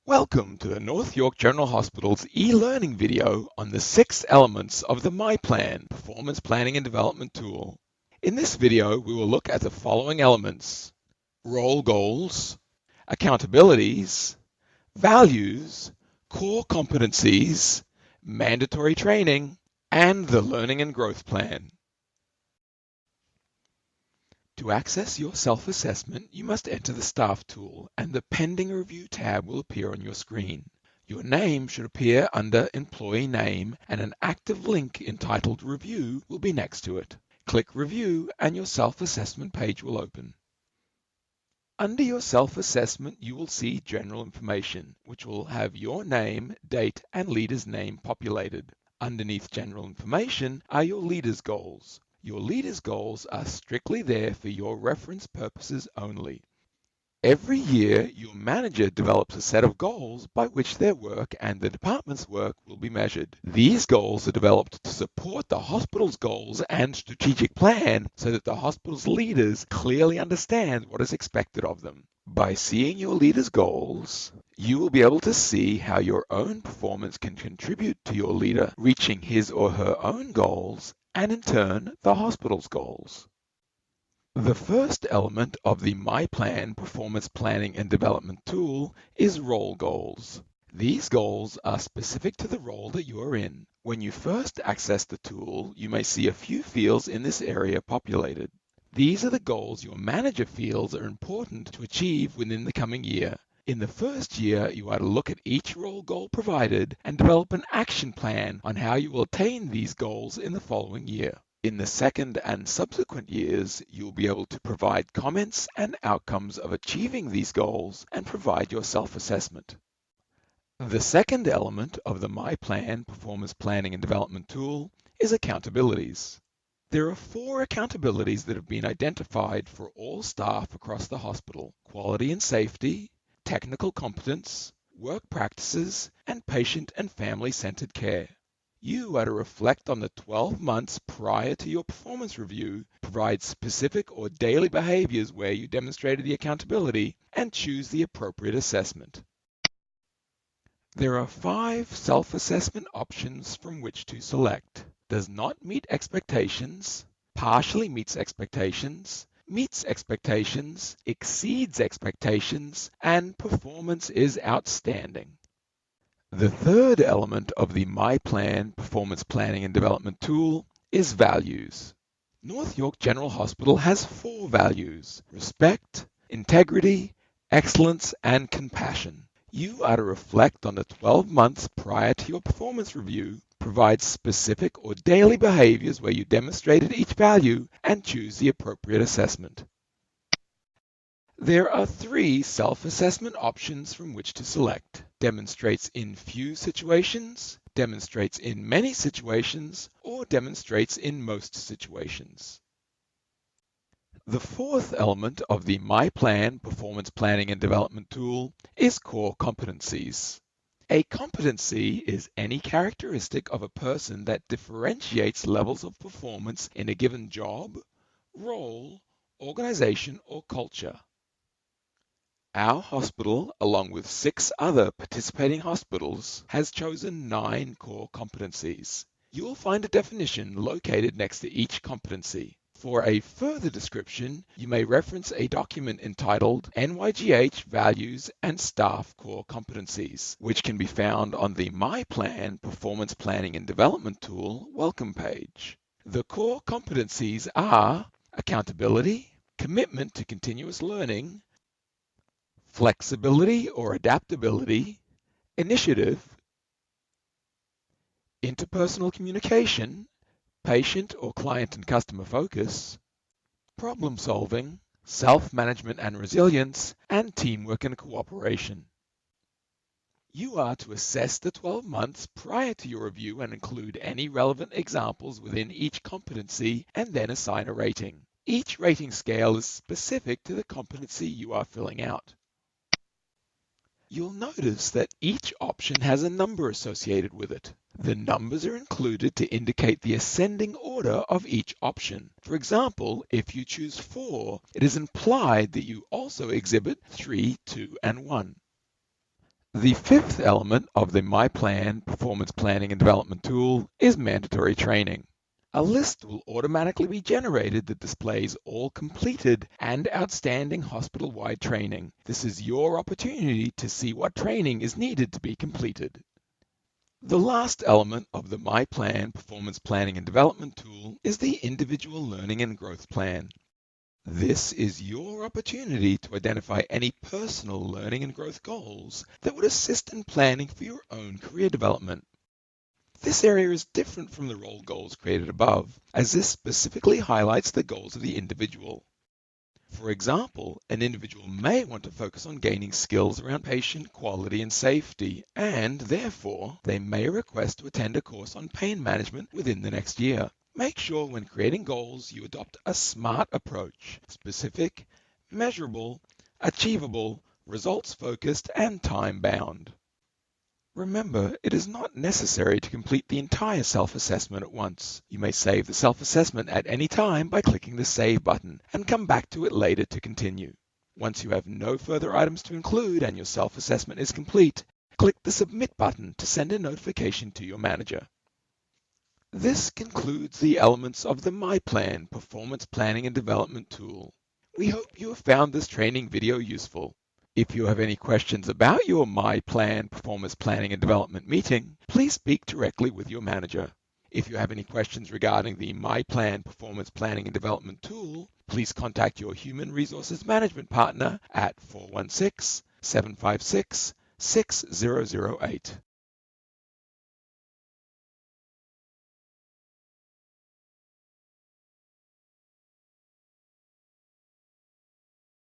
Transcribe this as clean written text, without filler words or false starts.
Welcome to the North York General Hospital's e-learning video on the 6 elements of the MyPlan Performance Planning and Development tool. In this video, we will look at the following elements: role goals, accountabilities, values, core competencies, mandatory training, and the learning and growth plan. To access your self-assessment, you must enter the Staff tool, and the Pending Review tab will appear on your screen. Your name should appear under Employee Name, and an active link entitled Review will be next to it. Click Review and your self-assessment page will open. Under your self-assessment, you will see General Information, which will have your name, date, and leader's name populated. Underneath General Information are your leader's goals. Your leader's goals are strictly there for your reference purposes only. Every year, your manager develops a set of goals by which their work and the department's work will be measured. These goals are developed to support the hospital's goals and strategic plan so that the hospital's leaders clearly understand what is expected of them. By seeing your leader's goals, you will be able to see how your own performance can contribute to your leader reaching his or her own goals and in turn, the hospital's goals. The first element of the MyPlan Performance Planning and Development tool is role goals. These goals are specific to the role that you are in. When you first access the tool, you may see a few fields in this area populated. These are the goals your manager feels are important to achieve within the coming year. In the first year, you are to look at each role goal provided and develop an action plan on how you will attain these goals in the following year. In the second and subsequent years, you'll be able to provide comments and outcomes of achieving these goals and provide your self-assessment. The second element of the MyPlan Performance Planning and Development tool is accountabilities. There are 4 accountabilities that have been identified for all staff across the hospital: quality and safety, technical competence, work practices, and patient and family-centered care. You are to reflect on the 12 months prior to your performance review, provide specific or daily behaviors where you demonstrated the accountability, and choose the appropriate assessment. There are 5 self-assessment options from which to select: does not meet expectations, partially meets expectations, meets expectations, exceeds expectations, and performance is outstanding. The third element of the MyPlan Performance Planning and Development tool is values. North York General Hospital has 4 values: respect, integrity, excellence, and compassion. You are to reflect on the 12 months prior to your performance review, provide specific or daily behaviors where you demonstrated each value, and choose the appropriate assessment. There are 3 self-assessment options from which to select: demonstrates in few situations, demonstrates in many situations, or demonstrates in most situations. The fourth element of the MyPlan Performance Planning and Development tool is core competencies. A competency is any characteristic of a person that differentiates levels of performance in a given job, role, organization, or culture. Our hospital, along with 6 other participating hospitals, has chosen 9 core competencies. You will find a definition located next to each competency. For a further description, you may reference a document entitled NYGH Values and Staff Core Competencies, which can be found on the MyPlan Performance Planning and Development tool welcome page. The core competencies are accountability, commitment to continuous learning, flexibility or adaptability, initiative, interpersonal communication, patient or client and customer focus, problem solving, self-management and resilience, and teamwork and cooperation. You are to assess the 12 months prior to your review and include any relevant examples within each competency and then assign a rating. Each rating scale is specific to the competency you are filling out. You'll notice that each option has a number associated with it. The numbers are included to indicate the ascending order of each option. For example, if you choose 4, it is implied that you also exhibit 3, 2, and 1. The fifth element of the MyPlan performance planning and development tool is mandatory training. A list will automatically be generated that displays all completed and outstanding hospital-wide training. This is your opportunity to see what training is needed to be completed. The last element of the MyPlan performance planning and development tool is the individual learning and growth plan. This is your opportunity to identify any personal learning and growth goals that would assist in planning for your own career development. This area is different from the role goals created above, as this specifically highlights the goals of the individual. For example, an individual may want to focus on gaining skills around patient quality and safety, and therefore, they may request to attend a course on pain management within the next year. Make sure when creating goals you adopt a SMART approach: specific, measurable, achievable, results-focused, and time-bound. Remember, it is not necessary to complete the entire self-assessment at once. You may save the self-assessment at any time by clicking the Save button and come back to it later to continue. Once you have no further items to include and your self-assessment is complete, click the Submit button to send a notification to your manager. This concludes the elements of the MyPlan Performance Planning and Development tool. We hope you have found this training video useful. If you have any questions about your MyPlan Performance Planning and Development meeting, please speak directly with your manager. If you have any questions regarding the MyPlan Performance Planning and Development tool, please contact your Human Resources Management partner at 416-756-6008.